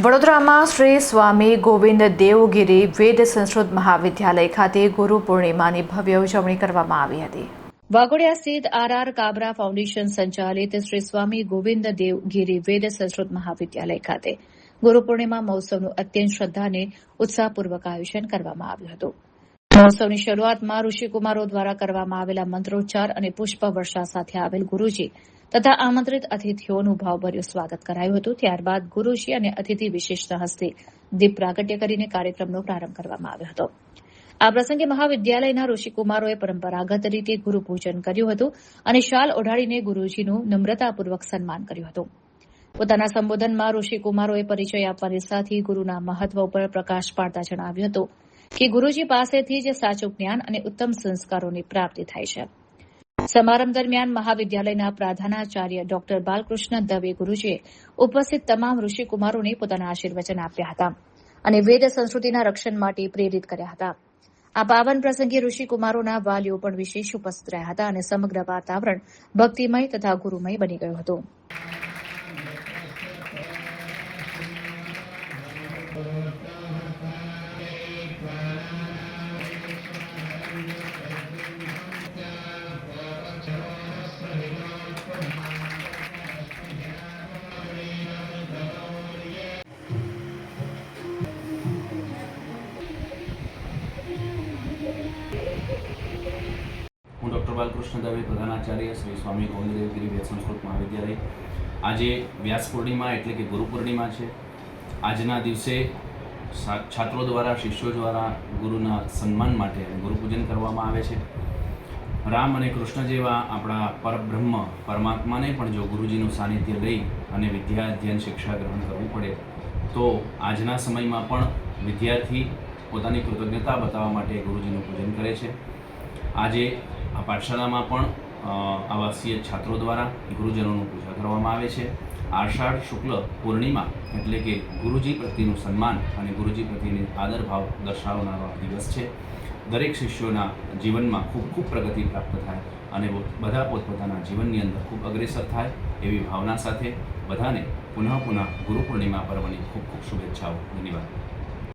વડોદરામાં શ્રી સ્વામી ગોવિંદ દેવગિરી વેદ સંસ્કૃત મહાવિદ્યાલય ખાતે ગુરુ પૂર્ણિમાની ભવ્ય ઉજવણી કરવામાં આવી હતી. વાઘોડિયા સ્થિત આર કાબરા ફાઉન્ડેશન સંચાલિત શ્રી સ્વામી ગોવિંદ દેવગિરી વેદ સંસ્કૃત મહાવિદ્યાલય ખાતે ગુરુ પૂર્ણિમા મહોત્સવનું અત્યંત શ્રદ્ધા અને ઉત્સાહપૂર્વક આયોજન કરવામાં આવ્યું હતું. મહોત્સવની શરૂઆતમાં ઋષિકુમારો દ્વારા કરવામાં આવેલા મંત્રોચ્ચાર અને પુષ્પ વર્ષા સાથે આવેલ ગુરુજી તથા આમંત્રિત અતિથિઓનું ભાવભર્યું સ્વાગત કરાયું હતું. ત્યારબાદ ગુરુજી અને અતિથિ વિશેષના હસ્તે દીપ પ્રાગટ્ય કરીને કાર્યક્રમનો પ્રારંભ કરવામાં આવ્યો હતો. આ પ્રસંગે મહાવિદ્યાલયના ઋષિકુમારોએ પરંપરાગત રીતે ગુરુપૂજન કર્યું હતું અને શાલ ઓઢાડીને ગુરુજીનું નમ્રતાપૂર્વક સન્માન કર્યું હતું. પોતાના સંબોધનમાં ઋષિકુમારોએ પરિચય આપવાની સાથે ગુરુના મહત્વ ઉપર પ્રકાશ પાડતા જણાવ્યું હતું કે ગુરુજી પાસેથી જ સાચું જ્ઞાન અને ઉત્તમ સંસ્કારોની પ્રાપ્તિ થાય છે. સમારંભ દરમિયાન મહાવિદ્યાલયના પ્રધાનાચાર્ય ડોક્ટર બાલકૃષ્ણ દવે ગુરુજીએ ઉપસ્થિત તમામ ઋષિકુમારોને પોતાના આશીર્વચન આપ્યા હતા અને વેદ સંસ્કૃતિના રક્ષણ માટે પ્રેરિત કર્યા હતા. આ પાવન પ્રસંગે ઋષિકુમારોના વાલીઓ પણ વિશેષ ઉપસ્થિત રહ્યા હતા અને સમગ્ર વાતાવરણ ભક્તિમય તથા ગુરુમય બની ગયું હતું. હું ડૉક્ટર બાલકૃષ્ણ દવે, પ્રધાનાચાર્ય શ્રી સ્વામી ગોવિંદ દેવગિરી વેદ સંસ્કૃત મહાવિદ્યાલય. આજે વ્યાસ પૂર્ણિમા એટલે કે ગુરુ પૂર્ણિમા છે. આજના દિવસે છાત્રો દ્વારા, શિષ્યો દ્વારા ગુરુના સન્માન માટે ગુરુપૂજન કરવામાં આવે છે. રામ અને કૃષ્ણ જેવા આપણા પરબ્રહ્મ પરમાત્માને પણ જો ગુરુજીનું સાનિધ્ય લઈ અને વિદ્યા અધ્યયન શિક્ષા ગ્રહણ કરવું પડે તો આજના સમયમાં પણ વિદ્યાર્થી પોતાની કૃતજ્ઞતા બતાવવા માટે ગુરુજીનું પૂજન કરે છે. આજે આ પાઠશાળામાં પણ આવાસીય છાત્રો દ્વારા ગુરુજનોનું પૂજા કરવામાં આવે છે. આષાઢ શુક્લ પૂર્ણિમા એટલે કે ગુરુજી પ્રત્યેનું સન્માન અને ગુરુજી પ્રત્યેની આદરભાવ દર્શાવનારો દિવસ છે. દરેક શિષ્યોના જીવનમાં ખૂબ ખૂબ પ્રગતિ પ્રાપ્ત થાય અને બધા પોતપોતાના જીવનની અંદર ખૂબ અગ્રેસર થાય એવી ભાવના સાથે બધાને પુનઃ ગુરુ પૂર્ણિમા પર્વની ખૂબ ખૂબ શુભેચ્છાઓ. ધન્યવાદ.